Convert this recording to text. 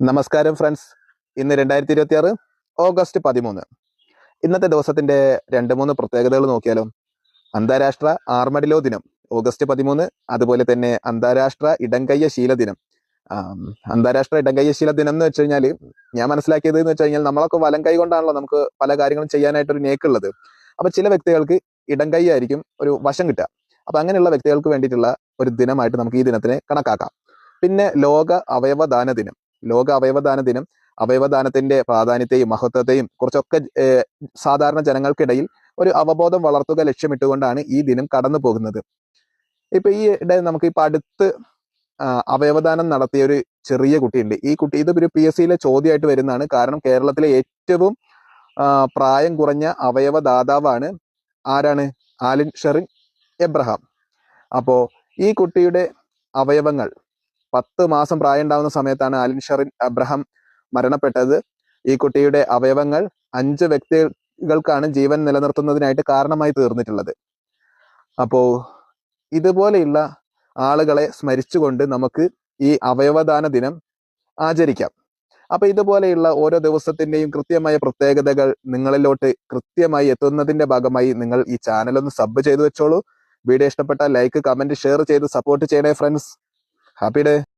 നമസ്കാരം ഫ്രണ്ട്സ്. ഇന്ന് 2026 ഓഗസ്റ്റ് 13. ഇന്നത്തെ ദിവസത്തിന്റെ രണ്ട് മൂന്ന് പ്രത്യേകതകൾ നോക്കിയാലോ. അന്താരാഷ്ട്ര ആർമഡിലോ ദിനം ഓഗസ്റ്റ് 13. അതുപോലെ തന്നെ അന്താരാഷ്ട്ര ഇടംകയ്യ ശീല ദിനം. അന്താരാഷ്ട്ര ഇടംകയ്യ ശീല ദിനം എന്ന് വെച്ച് കഴിഞ്ഞാൽ ഞാൻ മനസ്സിലാക്കിയത് എന്ന് വെച്ച് കഴിഞ്ഞാൽ നമ്മളൊക്കെ വലം കൈ കൊണ്ടാണല്ലോ നമുക്ക് പല കാര്യങ്ങളും ചെയ്യാനായിട്ടൊരു നേക്കുള്ളത്. അപ്പൊ ചില വ്യക്തികൾക്ക് ഇടംകൈ ആയിരിക്കും ഒരു വശം കിട്ടുക. അപ്പൊ അങ്ങനെയുള്ള വ്യക്തികൾക്ക് വേണ്ടിയിട്ടുള്ള ഒരു ദിനമായിട്ട് നമുക്ക് ഈ ദിനത്തിനെ കണക്കാക്കാം. പിന്നെ ലോക അവയവദാന ദിനം. ലോക അവയവദാന ദിനം അവയവദാനത്തിന്റെ പ്രാധാന്യത്തെയും മഹത്വത്തെയും കുറിച്ചൊക്കെ സാധാരണ ജനങ്ങൾക്കിടയിൽ ഒരു അവബോധം വളർത്തുക ലക്ഷ്യമിട്ടുകൊണ്ടാണ് ഈ ദിനം കടന്നു പോകുന്നത്. ഇപ്പൊ ഈ ഇടെ നമുക്ക് ഇപ്പൊ അടുത്ത് അവയവദാനം നടത്തിയ ഒരു ചെറിയ കുട്ടിയുണ്ട്. ഈ കുട്ടി ഇതൊരു PSCയിലെ ചോദ്യമായിട്ട് വരുന്നതാണ്. കാരണം കേരളത്തിലെ ഏറ്റവും പ്രായം കുറഞ്ഞ അവയവദാതാവാണ് ആരാണ്? ആലിൻ ഷെറിൻ എബ്രഹാം. അപ്പോ ഈ കുട്ടിയുടെ അവയവങ്ങൾ 10 മാസം പ്രായം ഉണ്ടാവുന്ന സമയത്താണ് ആലിൻ ഷെറിൻ എബ്രഹാം മരണപ്പെട്ടത്. ഈ കുട്ടിയുടെ അവയവങ്ങൾ 5 വ്യക്തികൾക്കാണ് ജീവൻ നിലനിർത്തുന്നതിനായിട്ട് കാരണമായി തീർന്നിട്ടുള്ളത്. അപ്പോ ഇതുപോലെയുള്ള ആളുകളെ സ്മരിച്ചുകൊണ്ട് നമുക്ക് ഈ അവയവദാന ദിനം ആചരിക്കാം. അപ്പൊ ഇതുപോലെയുള്ള ഓരോ ദിവസത്തിന്റെയും കൃത്യമായ പ്രത്യേകതകൾ നിങ്ങളിലോട്ട് കൃത്യമായി എത്തുന്നതിന്റെ ഭാഗമായി നിങ്ങൾ ഈ ചാനൽ ഒന്ന് സബ് ചെയ്തു വെച്ചോളൂ. വീഡിയോ ഇഷ്ടപ്പെട്ടാൽ ലൈക്ക്, കമന്റ്, ഷെയർ ചെയ്ത് സപ്പോർട്ട് ചെയ്യണേ ഫ്രണ്ട്സ്. Happy day.